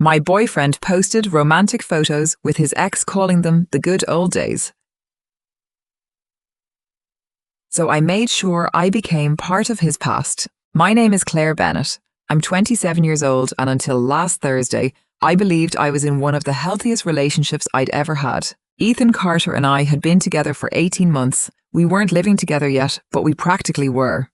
My boyfriend posted romantic photos with his ex, calling them the good old days. So I made sure I became part of his past. My name is Claire Bennett. I'm 27 years old, and until last Thursday, I believed I was in one of the healthiest relationships I'd ever had. Ethan Carter and I had been together for 18 months. We weren't living together yet, but we practically were.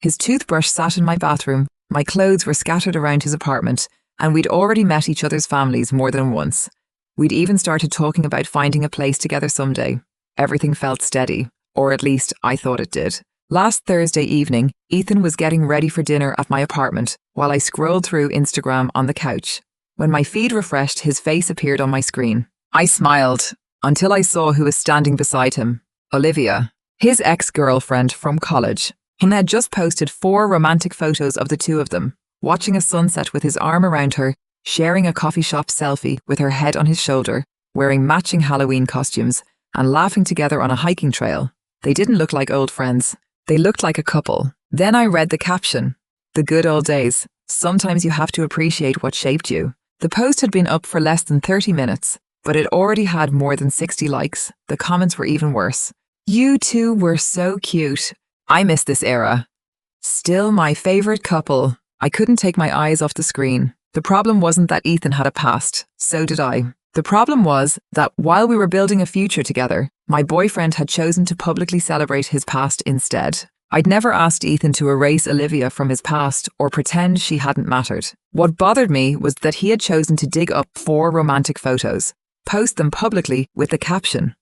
His toothbrush sat in my bathroom, my clothes were scattered around his apartment, and we'd already met each other's families more than once. We'd even started talking about finding a place together someday. Everything felt steady, or at least I thought it did. Last Thursday evening, Ethan was getting ready for dinner at my apartment while I scrolled through Instagram on the couch. When my feed refreshed, his face appeared on my screen. I smiled until I saw who was standing beside him. Olivia, his ex-girlfriend from college. He had just posted 4 romantic photos of the two of them, watching a sunset with his arm around her, sharing a coffee shop selfie with her head on his shoulder, wearing matching Halloween costumes, and laughing together on a hiking trail. They didn't look like old friends. They looked like a couple. Then I read the caption. The good old days. Sometimes you have to appreciate what shaped you. The post had been up for less than 30 minutes, but it already had more than 60 likes. The comments were even worse. You two were so cute. I miss this era. Still my favorite couple. I couldn't take my eyes off the screen. The problem wasn't that Ethan had a past. So did I. The problem was that while we were building a future together, my boyfriend had chosen to publicly celebrate his past instead. I'd never asked Ethan to erase Olivia from his past or pretend she hadn't mattered. What bothered me was that he had chosen to dig up 4 romantic photos, post them publicly with the caption,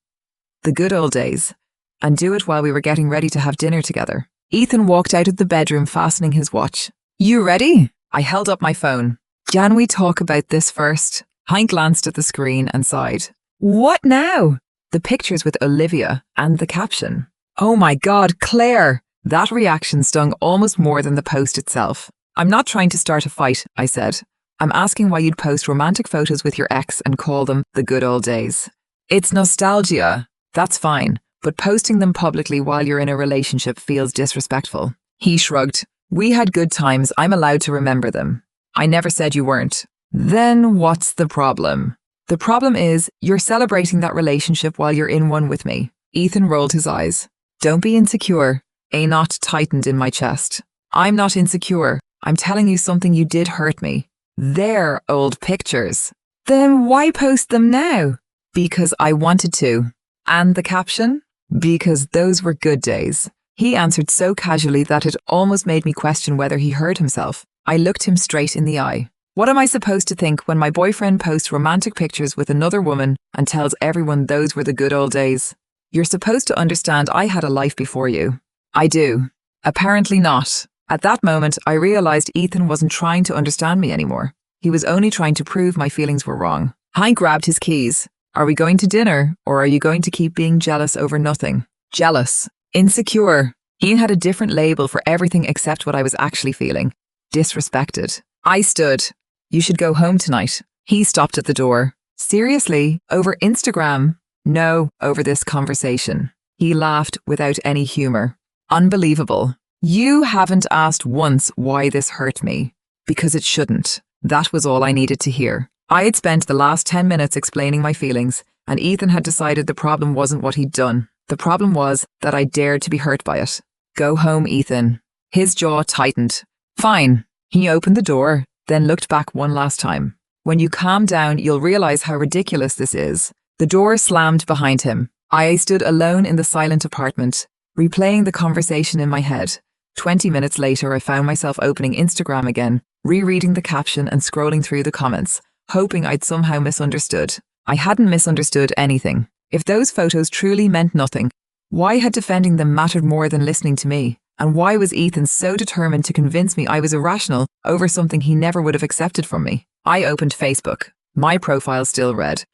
the good old days, and do it while we were getting ready to have dinner together. Ethan walked out of the bedroom, fastening his watch. You ready? I held up my phone. Can we talk about this first? I glanced at the screen and sighed. What now? The pictures with Olivia and the caption. Oh my God, Claire! That reaction stung almost more than the post itself. I'm not trying to start a fight, I said. I'm asking why you'd post romantic photos with your ex and call them the good old days. It's nostalgia. That's fine, but posting them publicly while you're in a relationship feels disrespectful. He shrugged. We had good times. I'm allowed to remember them. I never said you weren't. Then what's the problem? The problem is you're celebrating that relationship while you're in one with me. Ethan rolled his eyes. Don't be insecure. A knot tightened in my chest. I'm not insecure. I'm telling you something you did hurt me. They're old pictures. Then why post them now? Because I wanted to. And the caption? Because those were good days. He answered so casually that it almost made me question whether he heard himself. I looked him straight in the eye. What am I supposed to think when my boyfriend posts romantic pictures with another woman and tells everyone those were the good old days? You're supposed to understand I had a life before you. I do. Apparently not. At that moment, I realized Ethan wasn't trying to understand me anymore. He was only trying to prove my feelings were wrong. I grabbed his keys. Are we going to dinner, or are you going to keep being jealous over nothing? Jealous. Insecure. Ian had a different label for everything except what I was actually feeling. Disrespected. I stood. You should go home tonight. He stopped at the door. Seriously? Over Instagram? No, over this conversation. He laughed without any humor. Unbelievable. You haven't asked once why this hurt me. Because it shouldn't. That was all I needed to hear. I had spent the last 10 minutes explaining my feelings, and Ethan had decided the problem wasn't what he'd done. The problem was that I dared to be hurt by it. Go home, Ethan. His jaw tightened. Fine. He opened the door, then looked back one last time. When you calm down, you'll realize how ridiculous this is. The door slammed behind him. I stood alone in the silent apartment, replaying the conversation in my head. 20 minutes later, I found myself opening Instagram again, rereading the caption and scrolling through the comments, hoping I'd somehow misunderstood. I hadn't misunderstood anything. If those photos truly meant nothing, why had defending them mattered more than listening to me? And why was Ethan so determined to convince me I was irrational over something he never would have accepted from me? I opened Facebook. My profile still read,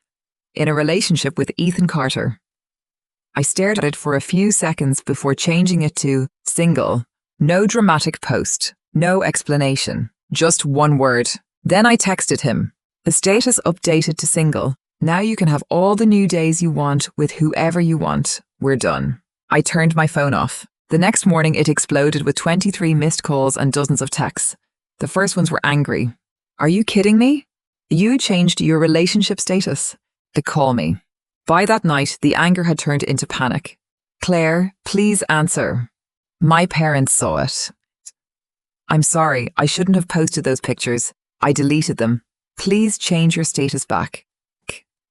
in a relationship with Ethan Carter. I stared at it for a few seconds before changing it to single. No dramatic post. No explanation. Just one word. Then I texted him. The status updated to single. Now you can have all the new days you want with whoever you want. We're done. I turned my phone off. The next morning it exploded with 23 missed calls and dozens of texts. The first ones were angry. Are you kidding me? You changed your relationship status. To call me. By that night, the anger had turned into panic. Claire, please answer. My parents saw it. I'm sorry, I shouldn't have posted those pictures. I deleted them. Please change your status back.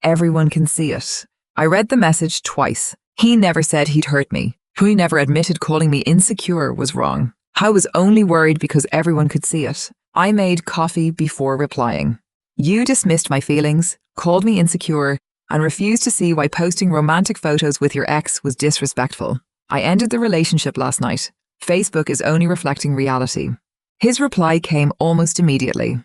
Everyone can see it. I read the message twice. He never said he'd hurt me. He never admitted calling me insecure was wrong. I was only worried because everyone could see it. I made coffee before replying. You dismissed my feelings, called me insecure, and refused to see why posting romantic photos with your ex was disrespectful. I ended the relationship last night. Facebook is only reflecting reality. His reply came almost immediately.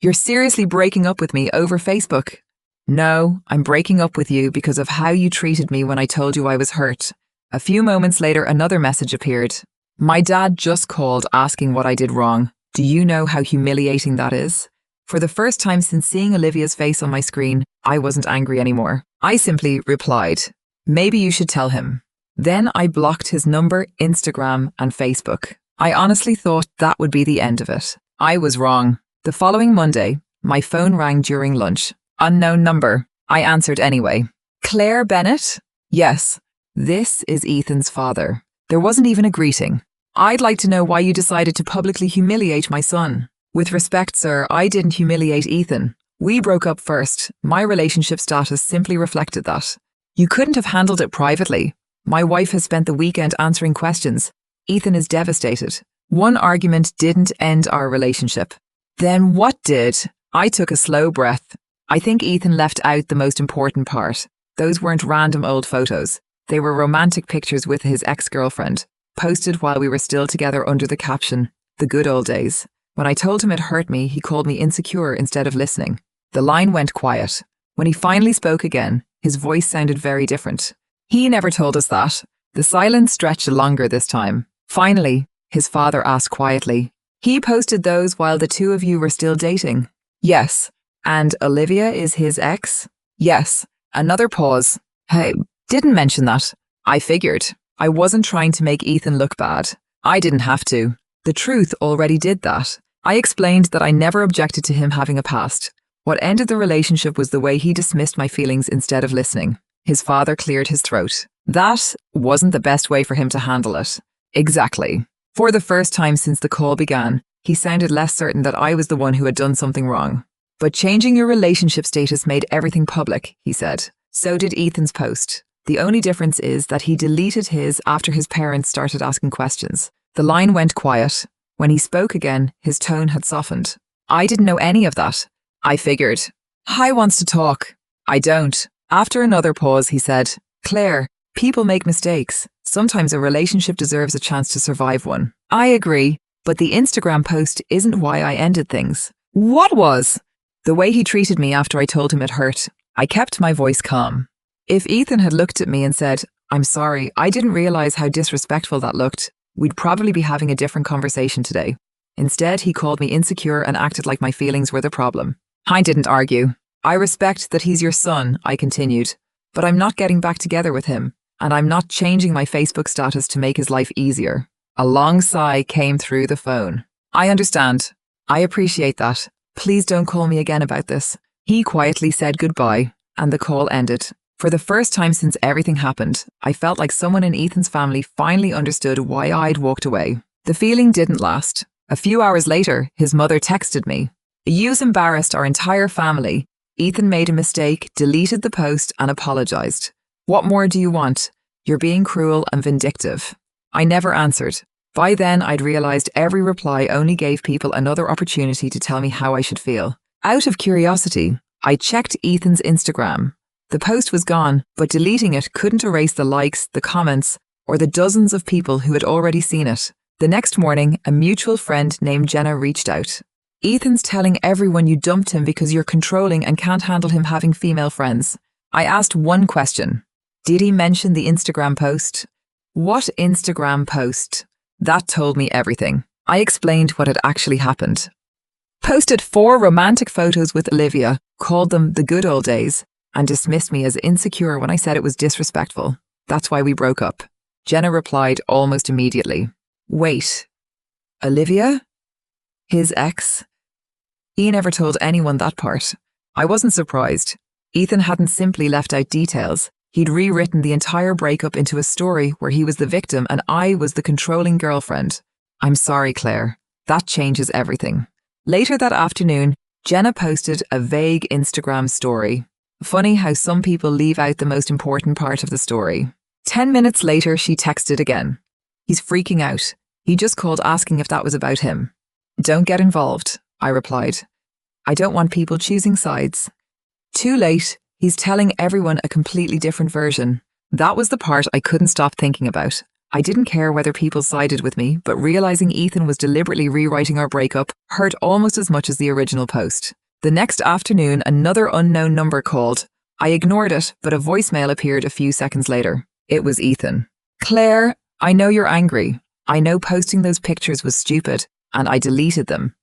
You're seriously breaking up with me over Facebook? No, I'm breaking up with you because of how you treated me when I told you I was hurt. A few moments later, another message appeared. My dad just called asking what I did wrong. Do you know how humiliating that is? For the first time since seeing Olivia's face on my screen, I wasn't angry anymore. I simply replied, maybe you should tell him. Then I blocked his number, Instagram, and Facebook. I honestly thought that would be the end of it. I was wrong. The following Monday, my phone rang during lunch. Unknown number. I answered anyway. Claire Bennett? Yes. This is Ethan's father. There wasn't even a greeting. I'd like to know why you decided to publicly humiliate my son. With respect, sir, I didn't humiliate Ethan. We broke up first. My relationship status simply reflected that. You couldn't have handled it privately. My wife has spent the weekend answering questions. Ethan is devastated. One argument didn't end our relationship. Then what did? I took a slow breath. I think Ethan left out the most important part. Those weren't random old photos. They were romantic pictures with his ex-girlfriend, posted while we were still together under the caption, "The good old days." When I told him it hurt me, he called me insecure instead of listening. The line went quiet. When he finally spoke again, his voice sounded very different. He never told us that. The silence stretched longer this time. Finally, his father asked quietly, he posted those while the two of you were still dating? Yes. And Olivia is his ex? Yes. Another pause. Hey, didn't mention that. I figured. I wasn't trying to make Ethan look bad. I didn't have to. The truth already did that. I explained that I never objected to him having a past. What ended the relationship was the way he dismissed my feelings instead of listening. His father cleared his throat. That wasn't the best way for him to handle it. Exactly. For the first time since the call began, he sounded less certain that I was the one who had done something wrong. But changing your relationship status made everything public, he said. So did Ethan's post. The only difference is that he deleted his after his parents started asking questions. The line went quiet. When he spoke again, his tone had softened. I didn't know any of that. I figured. Hi wants to talk. I don't. After another pause, he said, Claire, people make mistakes. Sometimes a relationship deserves a chance to survive one. I agree, but the Instagram post isn't why I ended things. What was? The way he treated me after I told him it hurt. I kept my voice calm. If Ethan had looked at me and said, I'm sorry, I didn't realize how disrespectful that looked, we'd probably be having a different conversation today. Instead, he called me insecure and acted like my feelings were the problem. I didn't argue. I respect that he's your son, I continued, but I'm not getting back together with him, and I'm not changing my Facebook status to make his life easier. A long sigh came through the phone. I understand. I appreciate that. Please don't call me again about this. He quietly said goodbye, and the call ended. For the first time since everything happened, I felt like someone in Ethan's family finally understood why I'd walked away. The feeling didn't last. A few hours later, his mother texted me. You've embarrassed our entire family. Ethan made a mistake, deleted the post, and apologized. What more do you want? You're being cruel and vindictive. I never answered. By then, I'd realized every reply only gave people another opportunity to tell me how I should feel. Out of curiosity, I checked Ethan's Instagram. The post was gone, but deleting it couldn't erase the likes, the comments, or the dozens of people who had already seen it. The next morning, a mutual friend named Jenna reached out. Ethan's telling everyone you dumped him because you're controlling and can't handle him having female friends. I asked one question. Did he mention the Instagram post? What Instagram post? That told me everything. I explained what had actually happened. Posted 4 romantic photos with Olivia, called them the good old days, and dismissed me as insecure when I said it was disrespectful. That's why we broke up. Jenna replied almost immediately. Wait. Olivia? His ex? He never told anyone that part. I wasn't surprised. Ethan hadn't simply left out details. He'd rewritten the entire breakup into a story where he was the victim and I was the controlling girlfriend. I'm sorry, Claire. That changes everything. Later that afternoon, Jenna posted a vague Instagram story. Funny how some people leave out the most important part of the story. 10 minutes later, she texted again. He's freaking out. He just called asking if that was about him. Don't get involved, I replied. I don't want people choosing sides. Too late. He's telling everyone a completely different version. That was the part I couldn't stop thinking about. I didn't care whether people sided with me, but realizing Ethan was deliberately rewriting our breakup hurt almost as much as the original post. The next afternoon, another unknown number called. I ignored it, but a voicemail appeared a few seconds later. It was Ethan. Claire, I know you're angry. I know posting those pictures was stupid, and I deleted them.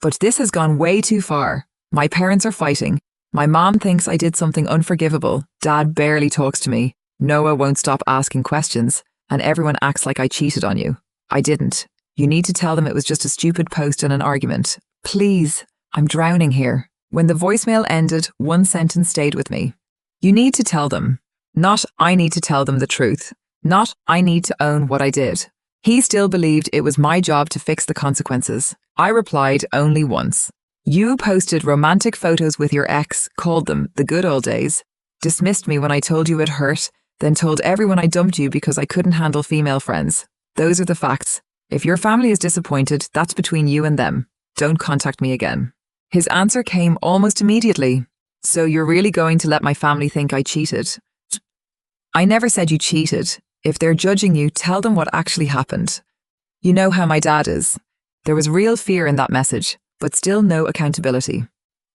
But this has gone way too far. My parents are fighting. My mom thinks I did something unforgivable. Dad barely talks to me. Noah won't stop asking questions. And everyone acts like I cheated on you. I didn't. You need to tell them it was just a stupid post and an argument. Please, I'm drowning here. When the voicemail ended, one sentence stayed with me. You need to tell them. Not, I need to tell them the truth. Not, I need to own what I did. He still believed it was my job to fix the consequences. I replied only once. You posted romantic photos with your ex, called them the good old days, dismissed me when I told you it hurt, then told everyone I dumped you because I couldn't handle female friends. Those are the facts. If your family is disappointed, that's between you and them. Don't contact me again. His answer came almost immediately. So you're really going to let my family think I cheated? I never said you cheated. If they're judging you, tell them what actually happened. You know how my dad is. There was real fear in that message, but still no accountability.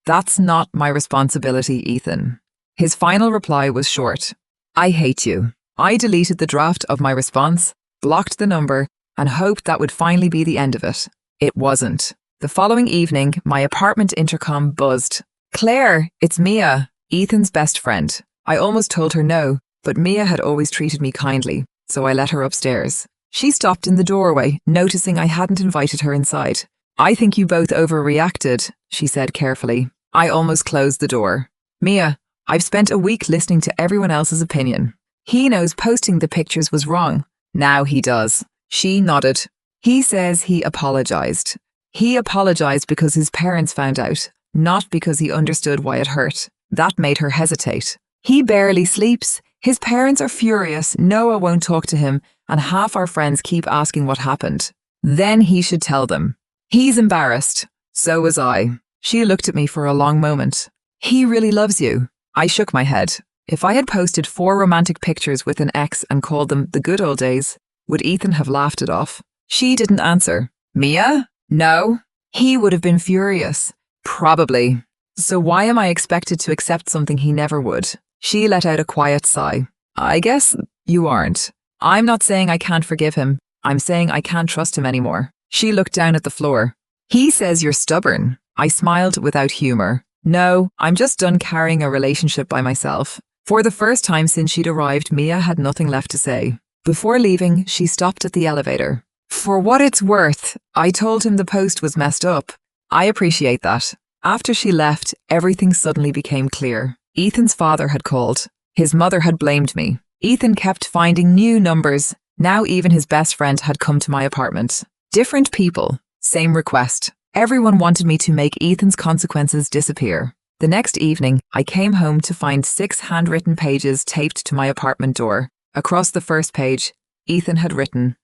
That's not my responsibility, Ethan. His final reply was short. I hate you. I deleted the draft of my response, blocked the number, and hoped that would finally be the end of it. It wasn't. The following evening, my apartment intercom buzzed. Claire, it's Mia, Ethan's best friend. I almost told her no, but Mia had always treated me kindly, so I let her upstairs. She stopped in the doorway, noticing I hadn't invited her inside. I think you both overreacted, she said carefully. I almost closed the door. Mia, I've spent a week listening to everyone else's opinion. He knows posting the pictures was wrong. Now he does. She nodded. He says he apologized. He apologized because his parents found out, not because he understood why it hurt. That made her hesitate. He barely sleeps. His parents are furious. Noah won't talk to him, and half our friends keep asking what happened. Then he should tell them. He's embarrassed. So was I. She looked at me for a long moment. He really loves you. I shook my head. If I had posted 4 romantic pictures with an ex and called them the good old days, would Ethan have laughed it off? She didn't answer. Mia? No. He would have been furious. Probably. So why am I expected to accept something he never would? She let out a quiet sigh. I guess you aren't. I'm not saying I can't forgive him. I'm saying I can't trust him anymore. She looked down at the floor. He says you're stubborn. I smiled without humor. No, I'm just done carrying a relationship by myself. For the first time since she'd arrived, Mia had nothing left to say. Before leaving, she stopped at the elevator. For what it's worth, I told him the post was messed up. I appreciate that. After she left, everything suddenly became clear. Ethan's father had called. His mother had blamed me. Ethan kept finding new numbers. Now even his best friend had come to my apartment. Different people, same request. Everyone wanted me to make Ethan's consequences disappear. The next evening, I came home to find 6 handwritten pages taped to my apartment door. Across the first page, Ethan had written,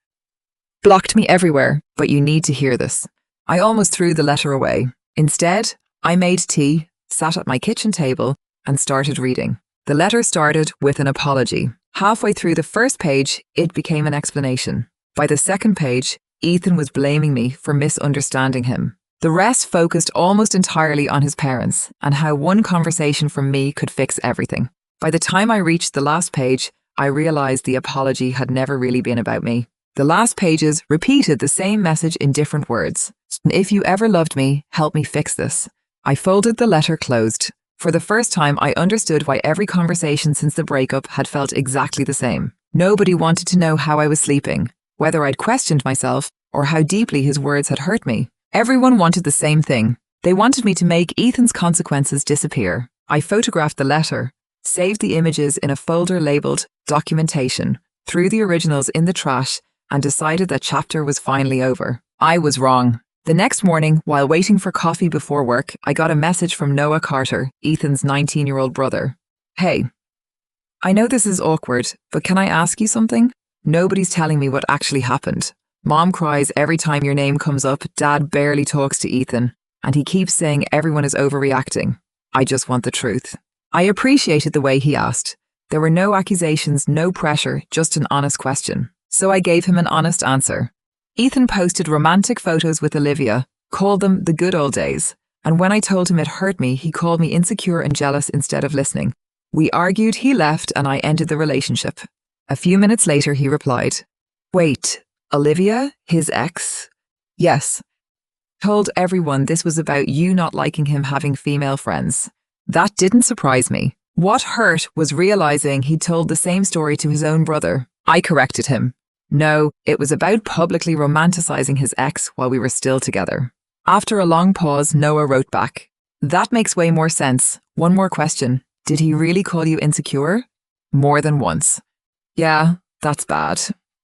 "Blocked me everywhere, but you need to hear this." I almost threw the letter away. Instead, I made tea, sat at my kitchen table, and started reading. The letter started with an apology. Halfway through the first page, it became an explanation. By the second page, Ethan was blaming me for misunderstanding him. The rest focused almost entirely on his parents and how one conversation from me could fix everything. By the time I reached the last page, I realized the apology had never really been about me. The last pages repeated the same message in different words. If you ever loved me, help me fix this. I folded the letter closed. For the first time, I understood why every conversation since the breakup had felt exactly the same. Nobody wanted to know how I was sleeping, whether I'd questioned myself, or how deeply his words had hurt me. Everyone wanted the same thing. They wanted me to make Ethan's consequences disappear. I photographed the letter, saved the images in a folder labeled documentation, threw the originals in the trash, and decided that chapter was finally over. I was wrong. The next morning, while waiting for coffee before work, I got a message from Noah Carter, Ethan's 19-year-old brother. Hey, I know this is awkward, but can I ask you something? Nobody's telling me what actually happened. Mom cries every time your name comes up, Dad barely talks to Ethan, and he keeps saying everyone is overreacting. I just want the truth. I appreciated the way he asked. There were no accusations, no pressure, just an honest question. So I gave him an honest answer. Ethan posted romantic photos with Olivia, called them the good old days, and when I told him it hurt me, he called me insecure and jealous instead of listening. We argued, he left, and I ended the relationship. A few minutes later, he replied, "Wait, Olivia, his ex?" "Yes." Told everyone this was about you not liking him having female friends. That didn't surprise me. What hurt was realizing he'd told the same story to his own brother. I corrected him. No, it was about publicly romanticizing his ex while we were still together. After a long pause, Noah wrote back, "That makes way more sense. One more question. Did he really call you insecure?" "More than once." "Yeah, that's bad."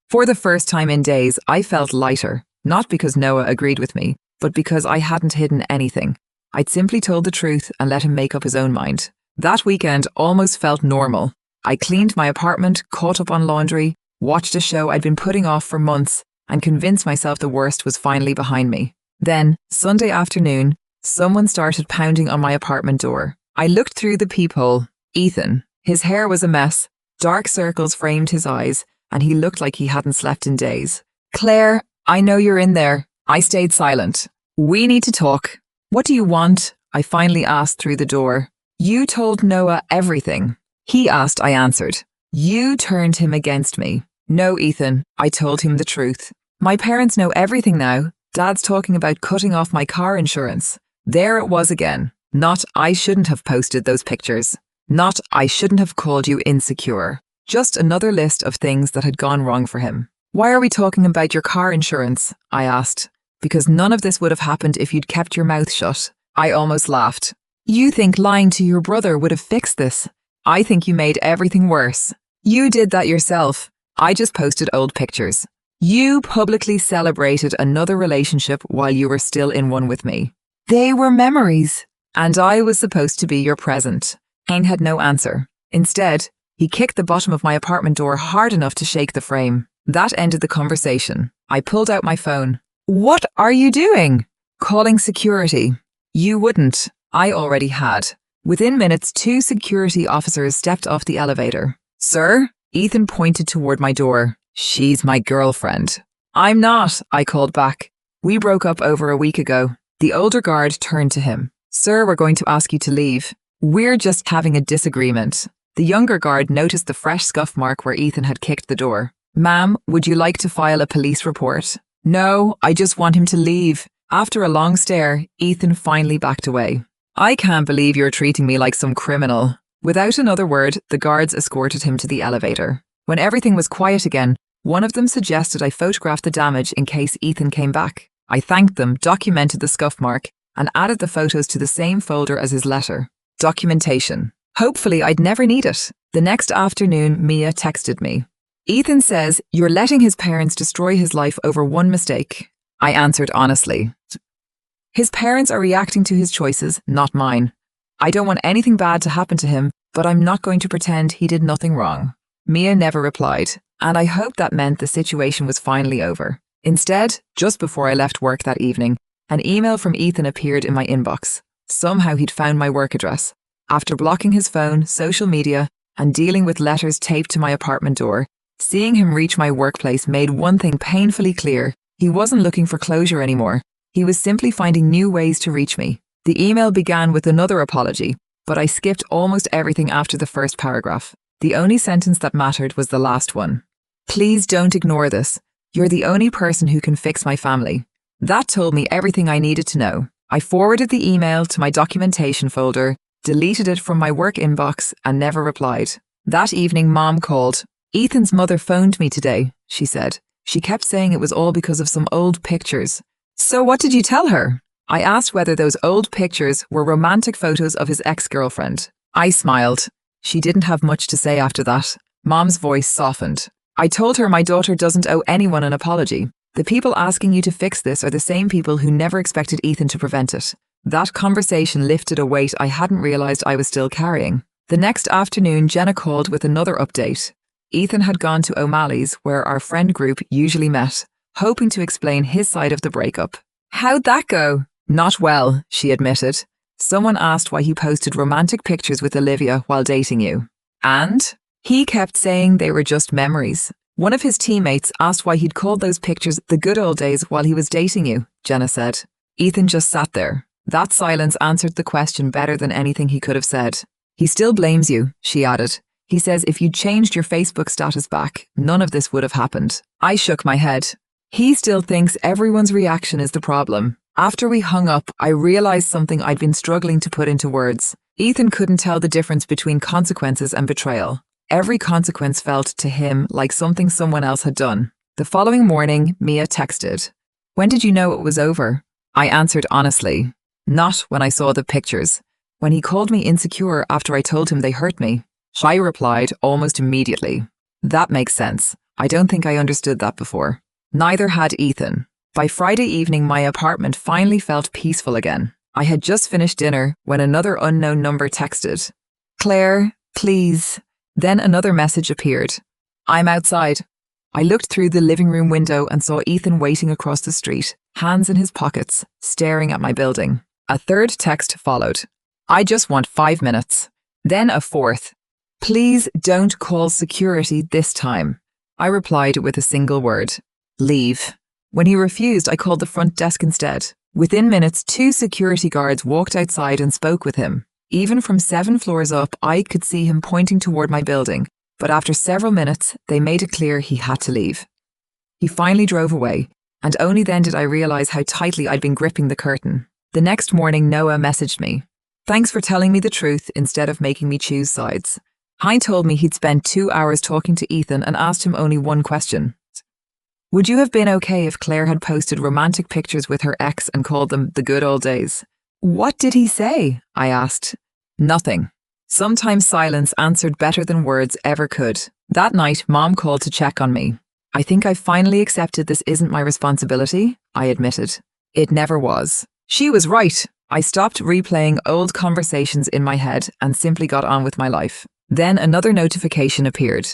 For the first time in days, I felt lighter, not because Noah agreed with me, but because I hadn't hidden anything. I'd simply told the truth and let him make up his own mind. That weekend almost felt normal. I cleaned my apartment, caught up on laundry, watched a show I'd been putting off for months, and convinced myself the worst was finally behind me. Then, Sunday afternoon, someone started pounding on my apartment door. I looked through the peephole. Ethan. His hair was a mess, dark circles framed his eyes, and he looked like he hadn't slept in days. "Claire, I know you're in there." I stayed silent. "We need to talk." "What do you want?" I finally asked through the door. "You told Noah everything." "He asked," I answered. "You turned him against me." "No, Ethan," I told him the truth. "My parents know everything now. Dad's talking about cutting off my car insurance." There it was again. Not I shouldn't have posted those pictures. Not I shouldn't have called you insecure. Just another list of things that had gone wrong for him. "Why are we talking about your car insurance?" I asked. "Because none of this would have happened if you'd kept your mouth shut." I almost laughed. "You think lying to your brother would have fixed this? I think you made everything worse. You did that yourself. I just posted old pictures. You publicly celebrated another relationship while you were still in one with me. They were memories. And I was supposed to be your present." Kane had no answer. Instead, he kicked the bottom of my apartment door hard enough to shake the frame. That ended the conversation. I pulled out my phone. "What are you doing?" "Calling security." "You wouldn't." I already had. Within minutes, 2 security officers stepped off the elevator. "Sir?" Ethan pointed toward my door. "She's my girlfriend." "I'm not," I called back. "We broke up over a week ago." The older guard turned to him. "Sir, we're going to ask you to leave. We're just having a disagreement." The younger guard noticed the fresh scuff mark where Ethan had kicked the door. "Ma'am, would you like to file a police report?" "No, I just want him to leave." After a long stare, Ethan finally backed away. "I can't believe you're treating me like some criminal." Without another word, the guards escorted him to the elevator. When everything was quiet again, one of them suggested I photograph the damage in case Ethan came back. I thanked them, documented the scuff mark, and added the photos to the same folder as his letter. Documentation. Hopefully I'd never need it. The next afternoon, Mia texted me. "Ethan says you're letting his parents destroy his life over one mistake." I answered honestly. "His parents are reacting to his choices, not mine. I don't want anything bad to happen to him, but I'm not going to pretend he did nothing wrong." Mia never replied, and I hoped that meant the situation was finally over. Instead, just before I left work that evening, an email from Ethan appeared in my inbox. Somehow he'd found my work address. After blocking his phone, social media, and dealing with letters taped to my apartment door, seeing him reach my workplace made one thing painfully clear. He wasn't looking for closure anymore. He was simply finding new ways to reach me. The email began with another apology, but I skipped almost everything after the first paragraph. The only sentence that mattered was the last one. "Please don't ignore this. You're the only person who can fix my family." That told me everything I needed to know. I forwarded the email to my documentation folder, deleted it from my work inbox, and never replied. That evening, Mom called. "Ethan's mother phoned me today," she said. "She kept saying it was all because of some old pictures." "So what did you tell her?" I asked whether those old pictures were romantic photos of his ex-girlfriend. I smiled. She didn't have much to say after that. Mom's voice softened. I told her my daughter doesn't owe anyone an apology. The people asking you to fix this are the same people who never expected Ethan to prevent it. That conversation lifted a weight I hadn't realized I was still carrying. The next afternoon, Jenna called with another update. Ethan had gone to O'Malley's, where our friend group usually met, hoping to explain his side of the breakup. How'd that go? Not well, she admitted. Someone asked why he posted romantic pictures with Olivia while dating you. And? He kept saying they were just memories. One of his teammates asked why he'd called those pictures the good old days while he was dating you, Jenna said. Ethan just sat there. That silence answered the question better than anything he could have said. He still blames you, she added. He says if you'd changed your Facebook status back, none of this would have happened. I shook my head. He still thinks everyone's reaction is the problem. After we hung up, I realized something I'd been struggling to put into words. Ethan couldn't tell the difference between consequences and betrayal. Every consequence felt to him like something someone else had done. The following morning, Mia texted. When did you know it was over? I answered honestly. Not when I saw the pictures. When he called me insecure after I told him they hurt me. I replied almost immediately. That makes sense. I don't think I understood that before. Neither had Ethan. By Friday evening, my apartment finally felt peaceful again. I had just finished dinner when another unknown number texted. Claire, please. Then another message appeared. I'm outside. I looked through the living room window and saw Ethan waiting across the street, hands in his pockets, staring at my building. A third text followed. I just want 5 minutes. Then a fourth. Please don't call security this time. I replied with a single word. Leave. When he refused, I called the front desk instead. Within minutes, 2 security guards walked outside and spoke with him. Even from 7 floors up, I could see him pointing toward my building, but after several minutes, they made it clear he had to leave. He finally drove away, and only then did I realize how tightly I'd been gripping the curtain. The next morning, Noah messaged me. Thanks for telling me the truth instead of making me choose sides. Hein told me he'd spent 2 hours talking to Ethan and asked him only one question. Would you have been okay if Claire had posted romantic pictures with her ex and called them the good old days? What did he say? I asked. Nothing. Sometimes silence answered better than words ever could. That night, Mom called to check on me. I think I finally accepted this isn't my responsibility, I admitted. It never was. She was right. I stopped replaying old conversations in my head and simply got on with my life. Then another notification appeared.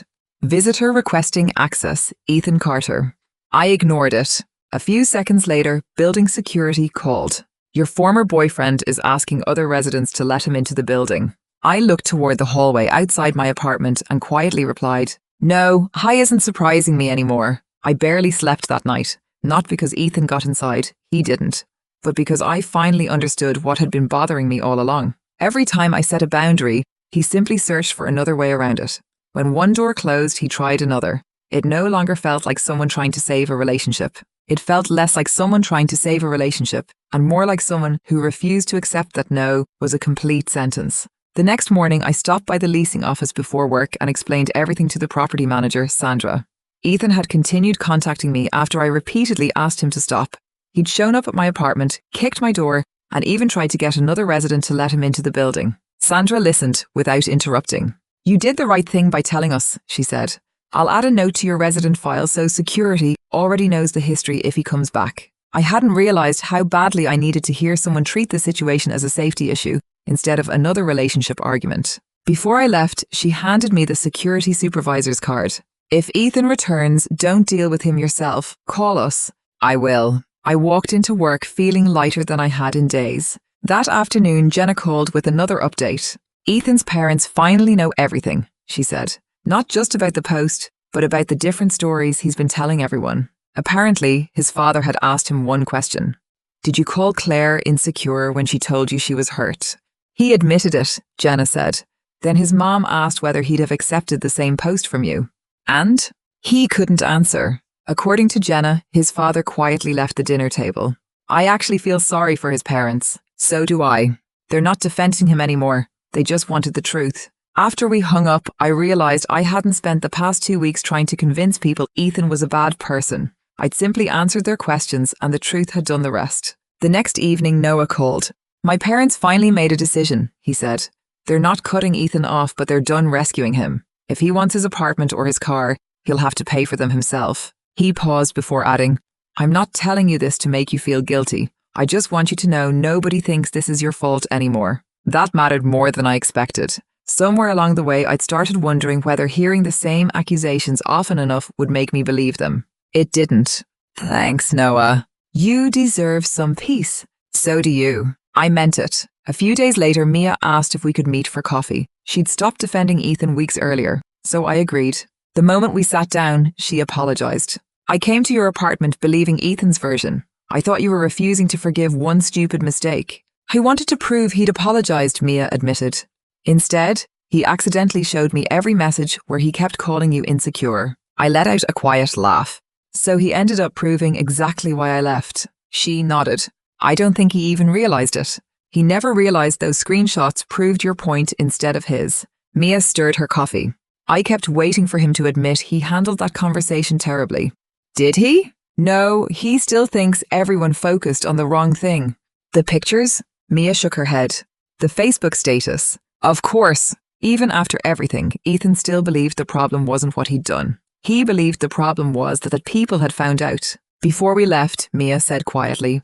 Visitor requesting access, Ethan Carter. I ignored it. A few seconds later, building security called. Your former boyfriend is asking other residents to let him into the building. I looked toward the hallway outside my apartment and quietly replied, No, Hi isn't surprising me anymore. I barely slept that night. Not because Ethan got inside, he didn't. But because I finally understood what had been bothering me all along. Every time I set a boundary, he simply searched for another way around it. When one door closed, he tried another. It no longer felt like someone trying to save a relationship. It felt less like someone trying to save a relationship and more like someone who refused to accept that no was a complete sentence. The next morning, I stopped by the leasing office before work and explained everything to the property manager, Sandra. Ethan had continued contacting me after I repeatedly asked him to stop. He'd shown up at my apartment, kicked my door, and even tried to get another resident to let him into the building. Sandra listened without interrupting. You did the right thing by telling us, she said. I'll add a note to your resident file so security already knows the history if he comes back. I hadn't realized how badly I needed to hear someone treat the situation as a safety issue instead of another relationship argument. Before I left, she handed me the security supervisor's card. If Ethan returns, don't deal with him yourself. Call us. I will. I walked into work feeling lighter than I had in days. That afternoon, Jenna called with another update. Ethan's parents finally know everything, she said. Not just about the post, but about the different stories he's been telling everyone. Apparently, his father had asked him one question. Did you call Claire insecure when she told you she was hurt? He admitted it, Jenna said. Then his mom asked whether he'd have accepted the same post from you. And? He couldn't answer. According to Jenna, his father quietly left the dinner table. I actually feel sorry for his parents. So do I. They're not defending him anymore. They just wanted the truth. After we hung up, I realized I hadn't spent the past 2 weeks trying to convince people Ethan was a bad person. I'd simply answered their questions and the truth had done the rest. The next evening, Noah called. My parents finally made a decision, he said. They're not cutting Ethan off, but they're done rescuing him. If he wants his apartment or his car, he'll have to pay for them himself. He paused before adding, I'm not telling you this to make you feel guilty. I just want you to know nobody thinks this is your fault anymore. That mattered more than I expected. Somewhere along the way, I'd started wondering whether hearing the same accusations often enough would make me believe them. It didn't. Thanks, Noah. You deserve some peace. So do you. I meant it. A few days later, Mia asked if we could meet for coffee. She'd stopped defending Ethan weeks earlier, so I agreed. The moment we sat down, she apologized. I came to your apartment believing Ethan's version. I thought you were refusing to forgive one stupid mistake. I wanted to prove he'd apologized, Mia admitted. Instead, he accidentally showed me every message where he kept calling you insecure. I let out a quiet laugh. So he ended up proving exactly why I left. She nodded. I don't think he even realized it. He never realized those screenshots proved your point instead of his. Mia stirred her coffee. I kept waiting for him to admit he handled that conversation terribly. Did he? No, he still thinks everyone focused on the wrong thing. The pictures? Mia shook her head. The Facebook status? Of course. Even after everything, Ethan still believed the problem wasn't what he'd done. He believed the problem was that people had found out. Before we left, Mia said quietly,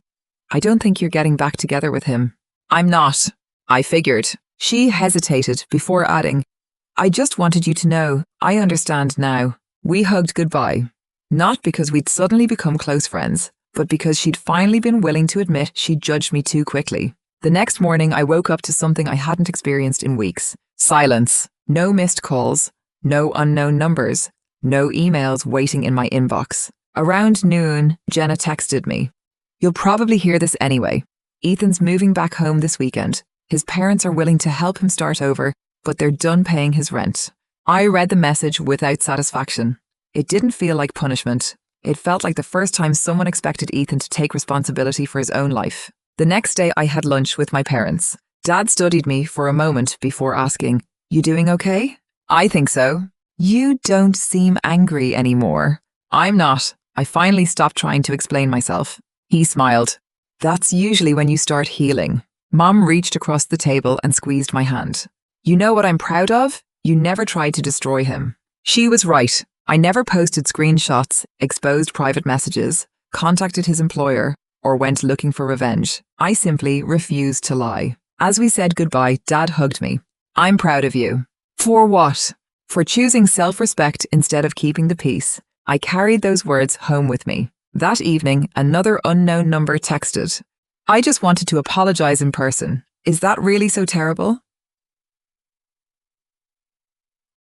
I don't think you're getting back together with him. I'm not. I figured. She hesitated before adding, I just wanted you to know, I understand now. We hugged goodbye. Not because we'd suddenly become close friends, but because she'd finally been willing to admit she'd judged me too quickly. The next morning, I woke up to something I hadn't experienced in weeks. Silence. No missed calls. No unknown numbers. No emails waiting in my inbox. Around noon, Jenna texted me. You'll probably hear this anyway. Ethan's moving back home this weekend. His parents are willing to help him start over, but they're done paying his rent. I read the message without satisfaction. It didn't feel like punishment. It felt like the first time someone expected Ethan to take responsibility for his own life. The next day I had lunch with my parents. Dad studied me for a moment before asking, You doing okay? I think so. You don't seem angry anymore. I'm not. I finally stopped trying to explain myself. He smiled. That's usually when you start healing. Mom reached across the table and squeezed my hand. You know what I'm proud of? You never tried to destroy him. She was right. I never posted screenshots, exposed private messages, contacted his employer, or went looking for revenge. I simply refused to lie. As we said goodbye, Dad hugged me. I'm proud of you. For what? For choosing self-respect instead of keeping the peace. I carried those words home with me. That evening, another unknown number texted. I just wanted to apologize in person. Is that really so terrible?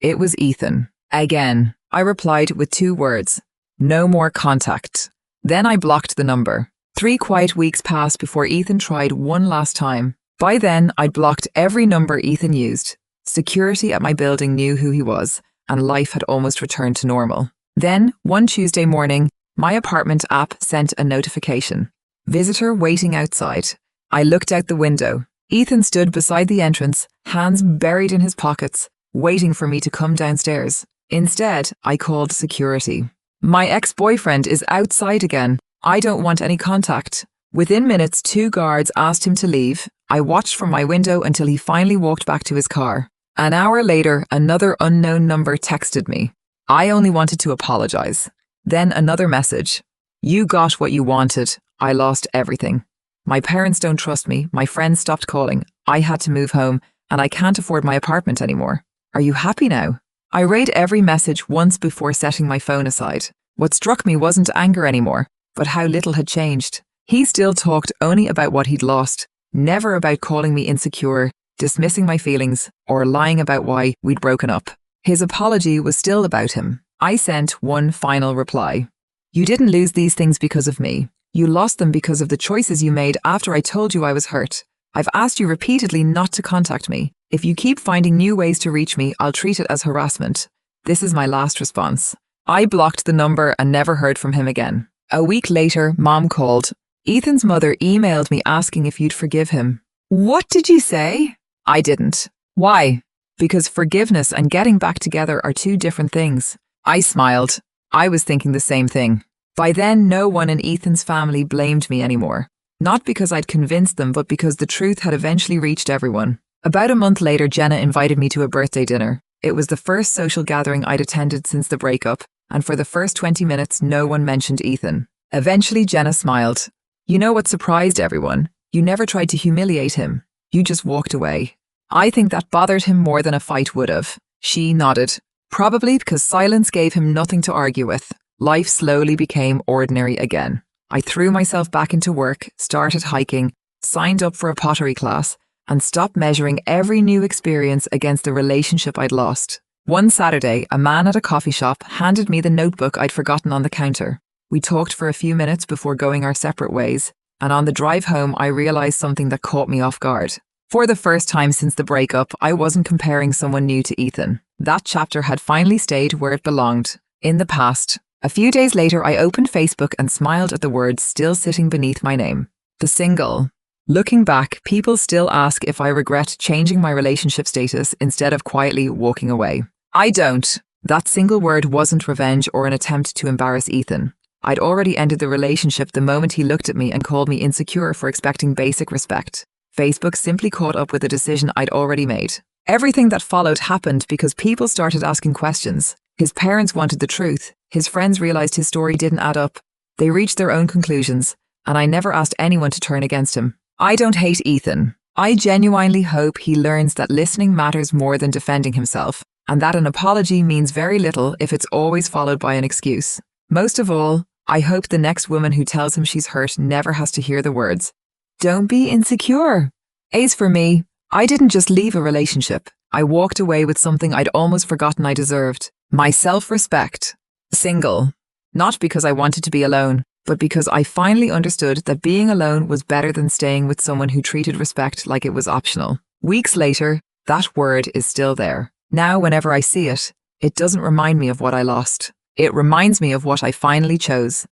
It was Ethan. Again. I replied with 2 words. No more contact. Then I blocked the number. 3 quiet weeks passed before Ethan tried one last time. By then, I'd blocked every number Ethan used. Security at my building knew who he was, and life had almost returned to normal. Then, one Tuesday morning, my apartment app sent a notification. Visitor waiting outside. I looked out the window. Ethan stood beside the entrance, hands buried in his pockets, waiting for me to come downstairs. Instead, I called security. My ex-boyfriend is outside again. I don't want any contact. Within minutes, 2 guards asked him to leave. I watched from my window until he finally walked back to his car. An hour later, another unknown number texted me. I only wanted to apologize. Then another message. You got what you wanted. I lost everything. My parents don't trust me. My friends stopped calling. I had to move home, and I can't afford my apartment anymore. Are you happy now? I read every message once before setting my phone aside. What struck me wasn't anger anymore, but how little had changed. He still talked only about what he'd lost, never about calling me insecure, dismissing my feelings, or lying about why we'd broken up. His apology was still about him. I sent one final reply. You didn't lose these things because of me. You lost them because of the choices you made after I told you I was hurt. I've asked you repeatedly not to contact me. If you keep finding new ways to reach me, I'll treat it as harassment. This is my last response. I blocked the number and never heard from him again. A week later, Mom called. Ethan's mother emailed me asking if you'd forgive him. What did you say? I didn't. Why? Because forgiveness and getting back together are 2 different things. I smiled. I was thinking the same thing. By then, no one in Ethan's family blamed me anymore. Not because I'd convinced them, but because the truth had eventually reached everyone. About a month later, Jenna invited me to a birthday dinner. It was the first social gathering I'd attended since the breakup, and for the first 20 minutes, no one mentioned Ethan. Eventually, Jenna smiled. You know what surprised everyone? You never tried to humiliate him. You just walked away. I think that bothered him more than a fight would have. She nodded. Probably because silence gave him nothing to argue with. Life slowly became ordinary again. I threw myself back into work, started hiking, signed up for a pottery class, and stopped measuring every new experience against the relationship I'd lost. One Saturday, a man at a coffee shop handed me the notebook I'd forgotten on the counter. We talked for a few minutes before going our separate ways, and on the drive home I realized something that caught me off guard. For the first time since the breakup, I wasn't comparing someone new to Ethan. That chapter had finally stayed where it belonged, in the past. A few days later, I opened Facebook and smiled at the words still sitting beneath my name. The single. Looking back, people still ask if I regret changing my relationship status instead of quietly walking away. I don't. That single word wasn't revenge or an attempt to embarrass Ethan. I'd already ended the relationship the moment he looked at me and called me insecure for expecting basic respect. Facebook simply caught up with the decision I'd already made. Everything that followed happened because people started asking questions. His parents wanted the truth. His friends realized his story didn't add up. They reached their own conclusions, and I never asked anyone to turn against him. I don't hate Ethan. I genuinely hope he learns that listening matters more than defending himself, and that an apology means very little if it's always followed by an excuse. Most of all, I hope the next woman who tells him she's hurt never has to hear the words, "Don't be insecure." As for me, I didn't just leave a relationship. I walked away with something I'd almost forgotten I deserved. My self-respect. Single. Not because I wanted to be alone, but because I finally understood that being alone was better than staying with someone who treated respect like it was optional. Weeks later, that word is still there. Now, whenever I see it, it doesn't remind me of what I lost. It reminds me of what I finally chose.